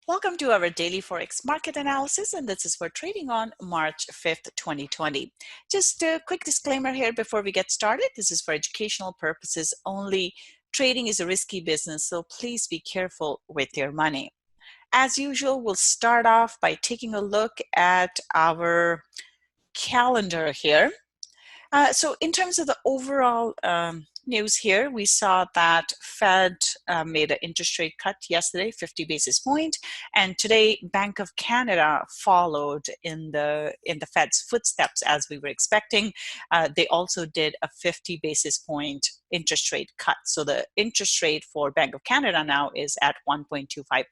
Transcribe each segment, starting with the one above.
Welcome to our daily Forex market analysis, and this is for trading on March 5th, 2020. Just a quick disclaimer here before we get started. This is for educational purposes only. Trading is a risky business, so please be careful with your money. As usual, we'll start off by taking a look at our calendar here. So in terms of the overall news here, we saw that Fed made an interest rate cut yesterday, 50 basis point, and today Bank of Canada followed in the Fed's footsteps as we were expecting. They also did a 50 basis point interest rate cut. So the interest rate for Bank of Canada now is at 1.25%.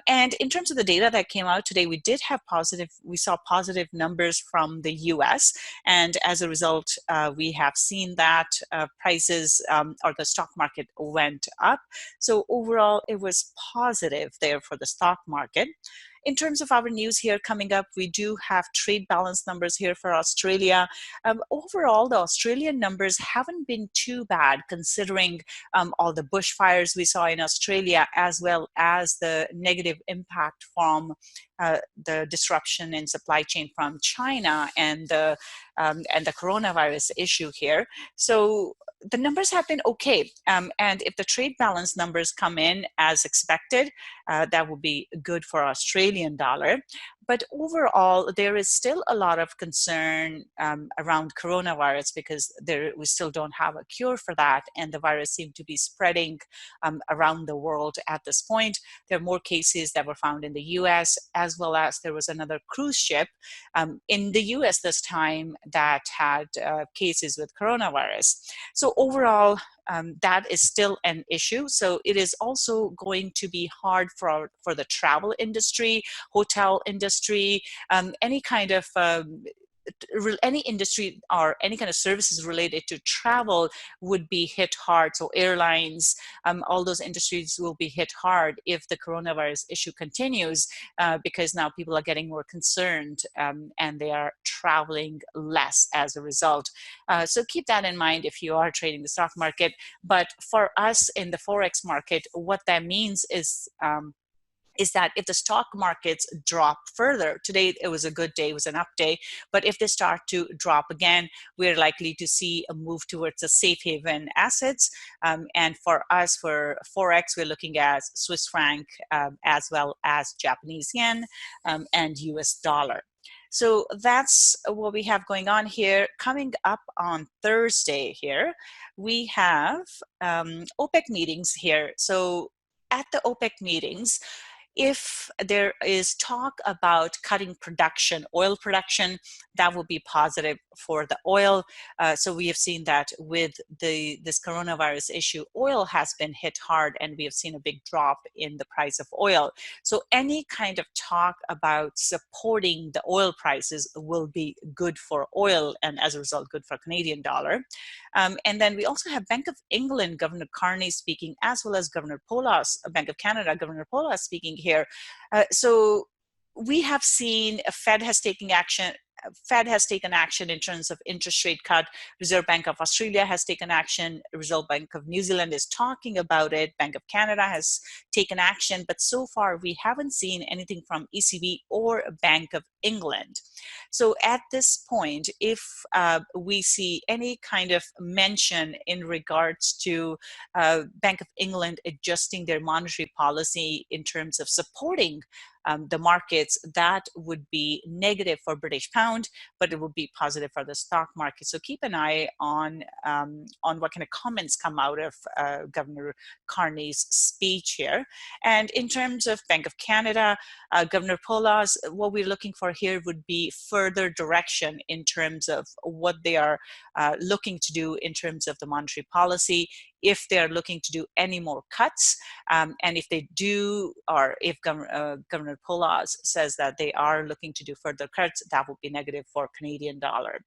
And in terms of the data that came out today, we saw positive numbers from the US. And as a result, we have seen that prices or the stock market went up. So overall, it was positive there for the stock market. In terms of our news here coming up, we do have trade balance numbers here for Australia. Overall, the Australian numbers haven't been too bad considering all the bushfires we saw in Australia, as well as the negative impact from the disruption in supply chain from China and the coronavirus issue here. So the numbers have been okay. And if the trade balance numbers come in as expected, that will be good for Australian dollar. But overall, there is still a lot of concern around coronavirus because we still don't have a cure for that, and the virus seems to be spreading around the world at this point. There are more cases that were found in the US, as well as there was another cruise ship in the US this time that had cases with coronavirus. So overall, that is still an issue. So it is also going to be hard for the travel industry, hotel industry, any kind of any industry or any kind of services related to travel would be hit hard. So airlines, all those industries will be hit hard if the coronavirus issue continues because now people are getting more concerned and they are traveling less as a result. So keep that in mind if you are trading the stock market. But for us in the Forex market, what that means is that if the stock markets drop further, today it was a good day, it was an up day, but if they start to drop again, we're likely to see a move towards the safe haven assets. And for us, for Forex, we're looking at Swiss franc as well as Japanese yen and US dollar. So that's what we have going on here. Coming up on Thursday here, we have OPEC meetings here. So at the OPEC meetings, if there is talk about cutting production, oil production, that will be positive for the oil. So we have seen that with this coronavirus issue, oil has been hit hard and we have seen a big drop in the price of oil. So any kind of talk about supporting the oil prices will be good for oil and as a result, good for Canadian dollar. And then we also have Bank of England, Governor Carney speaking, as well as Governor Polas, Bank of Canada, Governor Polas speaking here. So we have seen Fed has taken action in terms of interest rate cut. Reserve Bank of Australia has taken action. Reserve Bank of New Zealand is talking about it. Bank of Canada has taken action. But so far, we haven't seen anything from ECB or Bank of England. So at this point, if we see any kind of mention in regards to Bank of England adjusting their monetary policy in terms of supporting the markets, that would be negative for British pound, but it would be positive for the stock market. So keep an eye on what kind of comments come out of Governor Carney's speech here. And in terms of Bank of Canada, Governor Polas, what we're looking for here would be further direction in terms of what they are looking to do in terms of the monetary policy, if they are looking to do any more cuts, and if they do, or if Governor Polas says that they are looking to do further cuts, that would be negative for Canadian dollar.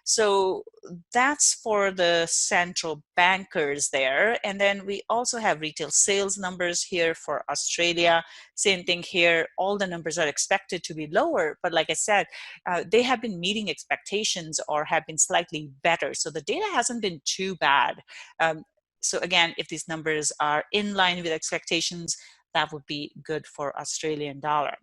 So that's for the central bankers there. And then we also have retail sales numbers here for Australia. Same thing here. All the numbers are expected to be lower, but like I said, they have been meeting expectations or have been slightly better. So the data hasn't been too bad. So again, if these numbers are in line with expectations, that would be good for Australian dollar.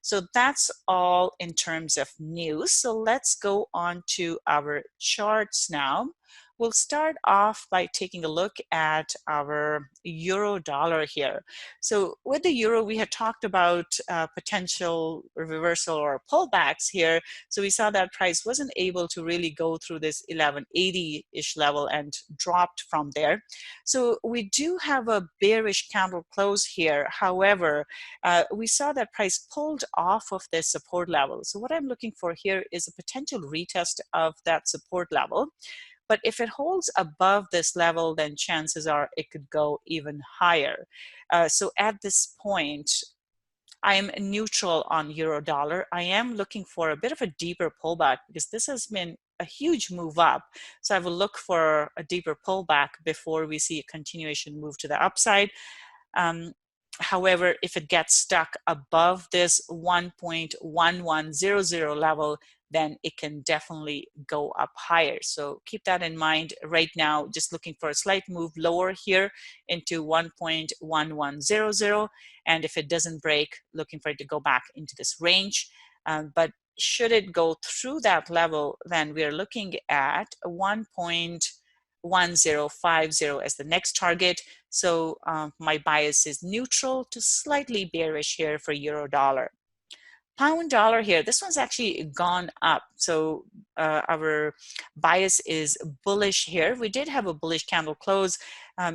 So that's all in terms of news. So let's go on to our charts now. We'll start off by taking a look at our euro dollar here. So with the euro, we had talked about potential reversal or pullbacks here. So we saw that price wasn't able to really go through this 1180-ish level and dropped from there. So we do have a bearish candle close here. However, we saw that price pulled off of this support level. So what I'm looking for here is a potential retest of that support level. But if it holds above this level, then chances are it could go even higher. So at this point, I am neutral on euro dollar. I am looking for a bit of a deeper pullback because this has been a huge move up. So I will look for a deeper pullback before we see a continuation move to the upside. However, if it gets stuck above this 1.1100 level, then it can definitely go up higher. So keep that in mind right now, just looking for a slight move lower here into 1.1100. And if it doesn't break, looking for it to go back into this range. But should it go through that level, then we are looking at 1.1050 as the next target. So my bias is neutral to slightly bearish here for euro dollar. Pound dollar here, this one's actually gone up. So our bias is bullish here. We did have a bullish candle close.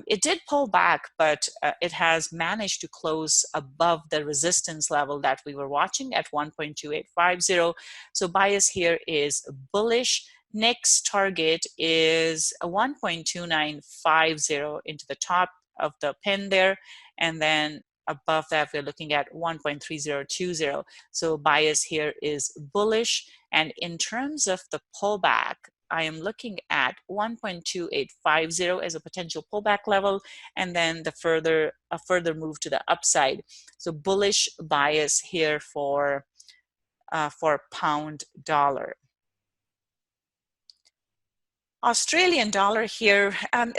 It did pull back, but it has managed to close above the resistance level that we were watching at 1.2850. So bias here is bullish. Next target is a 1.2950 into the top of the pin there. And then above that, we're looking at 1.3020. So bias here is bullish. And in terms of the pullback, I am looking at 1.2850 as a potential pullback level, and then a further move to the upside. So bullish bias here for pound dollar. Australian dollar here,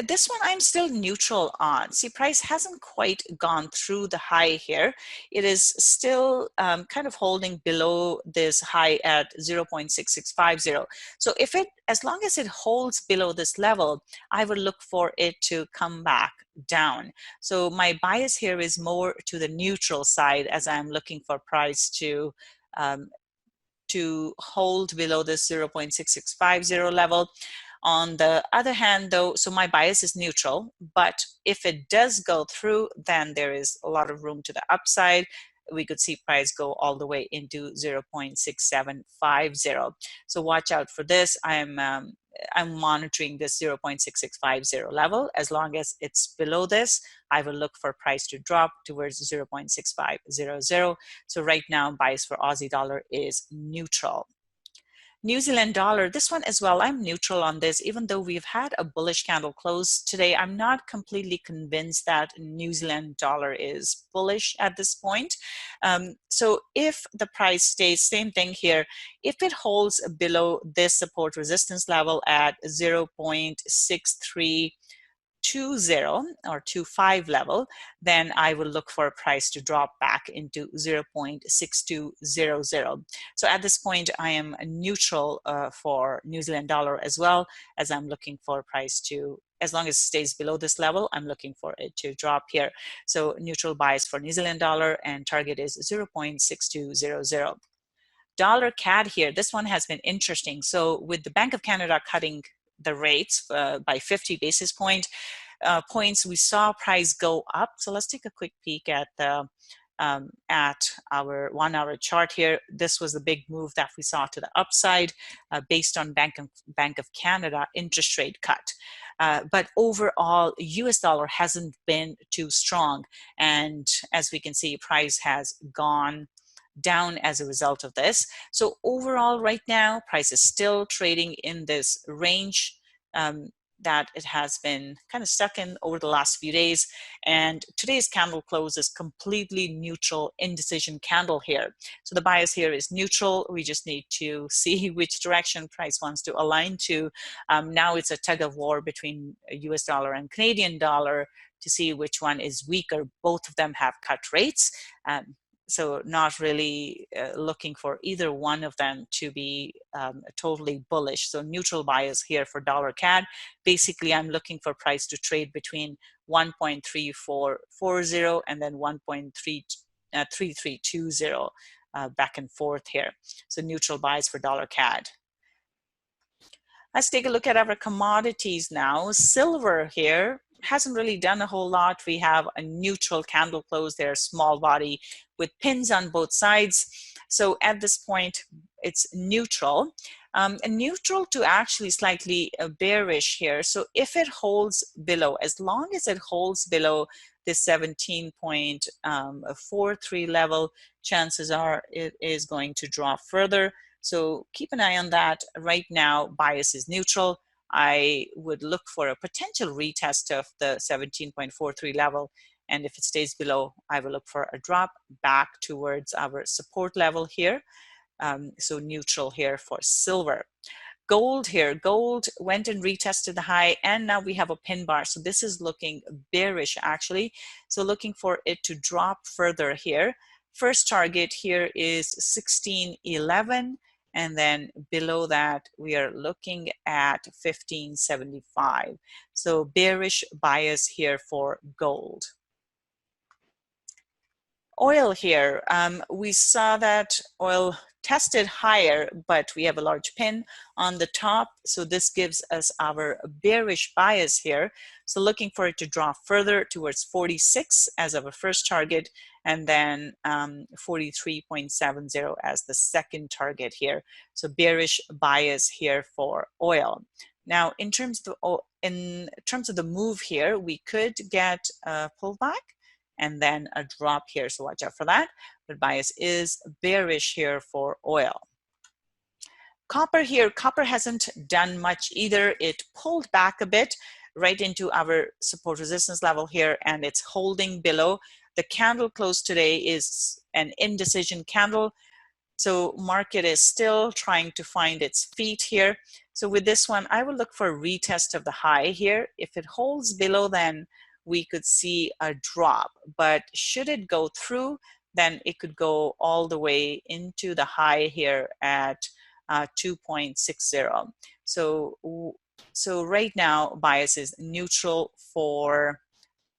this one I'm still neutral on. See, price hasn't quite gone through the high here. It is still kind of holding below this high at 0.6650. So if it, as long as it holds below this level, I would look for it to come back down. So my bias here is more to the neutral side as I'm looking for price to hold below this 0.6650 level. On the other hand, though, so my bias is neutral, but if it does go through, then there is a lot of room to the upside. We could see price go all the way into 0.6750. So watch out for this. I'm monitoring this 0.6650 level. As long as it's below this, I will look for price to drop towards 0.6500. So right now, bias for Aussie dollar is neutral. New Zealand dollar, this one as well, I'm neutral on this. Even though we've had a bullish candle close today, I'm not completely convinced that New Zealand dollar is bullish at this point. So if the price stays, same thing here, if it holds below this support resistance level at 0.6320 or 25 level, then I will look for a price to drop back into 0.6200. So at this point, I am neutral for New Zealand dollar as well, as I'm looking for a price to, as long as it stays below this level, I'm looking for it to drop here. So neutral bias for New Zealand dollar, and target is 0.6200. Dollar CAD here, this one has been interesting. So with the Bank of Canada cutting the rates by 50 basis points, we saw price go up. So let's take a quick peek at the our 1 hour chart here. This was the big move that we saw to the upside based on Bank of Canada interest rate cut. But overall, US dollar hasn't been too strong. And as we can see, price has gone down as a result of this. So overall, right now, price is still trading in this range that it has been kind of stuck in over the last few days. And today's candle close is completely neutral indecision candle here. So the bias here is neutral. We just need to see which direction price wants to align to. Now it's a tug of war between US dollar and Canadian dollar to see which one is weaker. Both of them have cut rates. So not really looking for either one of them to be totally bullish. So neutral bias here for dollar CAD. Basically, I'm looking for price to trade between 1.3440 and then 1.3320 back and forth here. So neutral bias for dollar CAD. Let's take a look at our commodities now. Silver here hasn't really done a whole lot. We have a neutral candle close there, small body with pins on both sides. So at this point, it's neutral. And neutral to actually slightly bearish here. So if it holds below, as long as it holds below this 17.43 level, chances are it is going to drop further. So keep an eye on that. Right now, bias is neutral. I would look for a potential retest of the 17.43 level. And if it stays below, I will look for a drop back towards our support level here. So neutral here for silver. Gold here, gold went and retested the high, and now we have a pin bar. So this is looking bearish actually. So looking for it to drop further here. First target here is 1611. And then below that, we are looking at 1575. So bearish bias here for gold. Oil here, we saw that oil tested higher, but we have a large pin on the top. So this gives us our bearish bias here. So looking for it to drop further towards 46 as our first target, and then 43.70 as the second target here. So bearish bias here for oil. Now, in terms of the move here, we could get a pullback and then a drop here, so watch out for that. But bias is bearish here for oil. Copper here, copper hasn't done much either. It pulled back a bit right into our support resistance level here, and it's holding below. The candle close today is an indecision candle. So market is still trying to find its feet here. So with this one, I will look for a retest of the high here. If it holds below, then we could see a drop, but should it go through, then it could go all the way into the high here at 2.60. So right now, bias is neutral for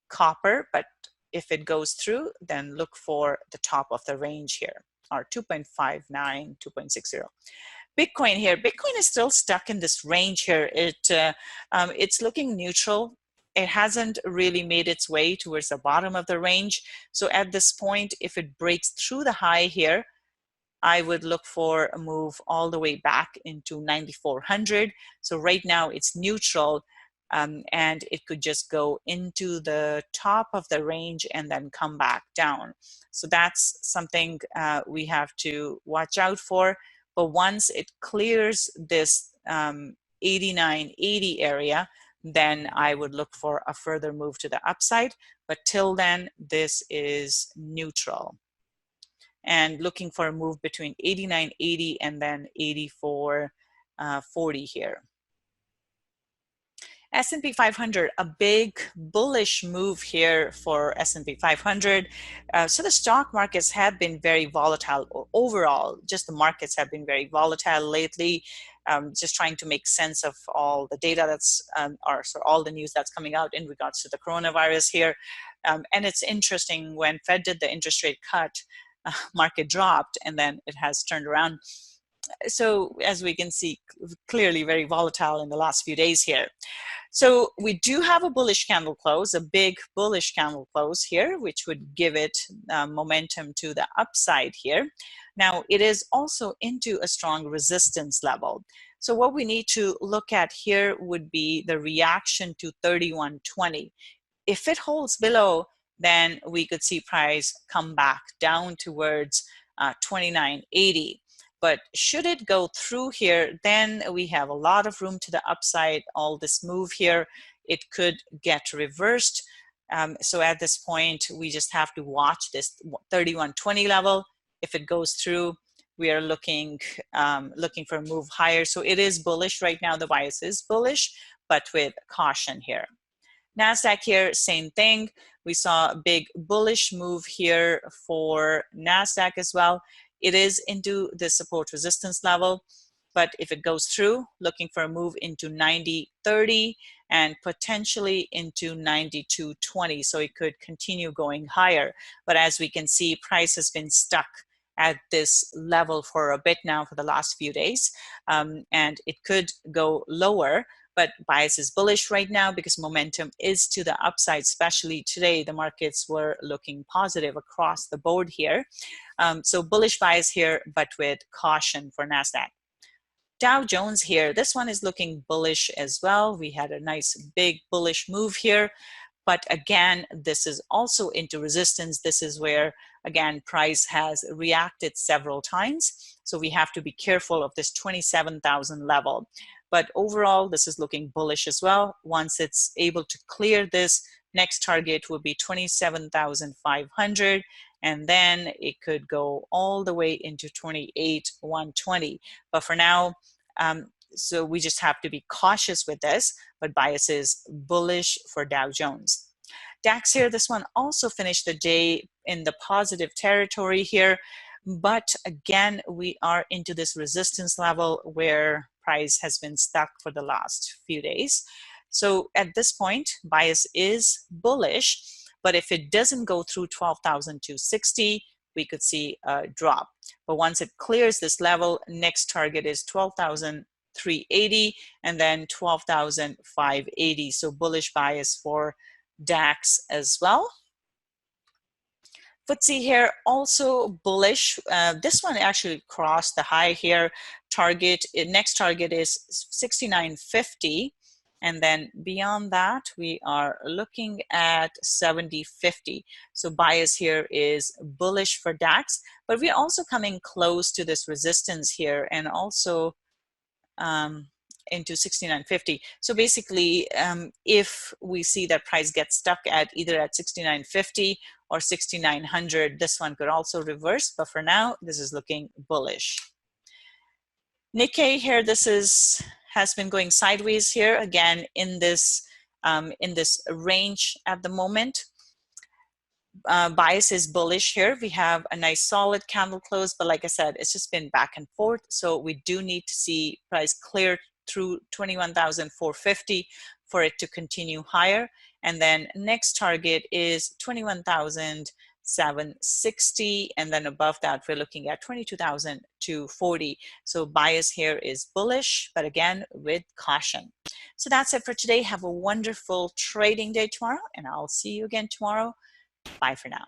copper, but if it goes through, then look for the top of the range here, or 2.59, 2.60. Bitcoin here, Bitcoin is still stuck in this range here. It's looking neutral. It hasn't really made its way towards the bottom of the range. So at this point, if it breaks through the high here, I would look for a move all the way back into 9,400. So right now it's neutral, and it could just go into the top of the range and then come back down. So that's something we have to watch out for. But once it clears this 89.80 area, then I would look for a further move to the upside. But till then, this is neutral. And looking for a move between 89.80 and then 84.40 here. S&P 500, a big bullish move here for S&P 500. So the stock markets have been very volatile overall. Just the markets have been very volatile lately. Just trying to make sense of all the data that's, all the news that's coming out in regards to the coronavirus here. And it's interesting, when Fed did the interest rate cut, market dropped, and then it has turned around. So as we can see, clearly very volatile in the last few days here. So we do have a bullish candle close, a big bullish candle close here, which would give it momentum to the upside here. Now it is also into a strong resistance level. So what we need to look at here would be the reaction to 31.20. If it holds below, then we could see price come back down towards 29.80. But should it go through here, then we have a lot of room to the upside. All this move here, it could get reversed. So at this point, we just have to watch this 31.20 level. If it goes through, we are looking for a move higher. So it is bullish right now. The bias is bullish, but with caution here. Nasdaq here, same thing. We saw a big bullish move here for Nasdaq as well. It is into the support resistance level, but if it goes through, looking for a move into 90.30 and potentially into 92.20, so it could continue going higher. But as we can see, price has been stuck at this level for a bit now for the last few days, and it could go lower. But bias is bullish right now because momentum is to the upside, especially today. The markets were looking positive across the board here. So bullish bias here, but with caution for Nasdaq. Dow Jones here, this one is looking bullish as well. We had a nice big bullish move here. But again, this is also into resistance. This is where, again, price has reacted several times. So we have to be careful of this 27,000 level. But overall, this is looking bullish as well. Once it's able to clear this, next target will be 27,500. And then it could go all the way into 28,120. But for now, so we just have to be cautious with this, but bias is bullish for Dow Jones. DAX here, this one also finished the day in the positive territory here, but again, we are into this resistance level where price has been stuck for the last few days. So at this point, bias is bullish, but if it doesn't go through 12,260, we could see a drop. But once it clears this level, next target is 12,380 and then 12,580. So bullish bias for DAX as well. FTSE here also bullish. This one actually crossed the high here. Next target is 69.50. And then beyond that, we are looking at 70.50. So bias here is bullish for DAX, but we're also coming close to this resistance here and also into 69.50. So basically, if we see that price gets stuck at either at 69.50 or 6,900, this one could also reverse, but for now, this is looking bullish. Nikkei here, has been going sideways here again in this range at the moment. Bias is bullish here. We have a nice solid candle close, but like I said, it's just been back and forth. So we do need to see price clear through 21,450 for it to continue higher. And then next target is 21,760, and then above that we're looking at 22,240. So bias here is bullish, but again with caution. So that's it for today. Have a wonderful trading day tomorrow, and I'll see you again tomorrow. Bye for now.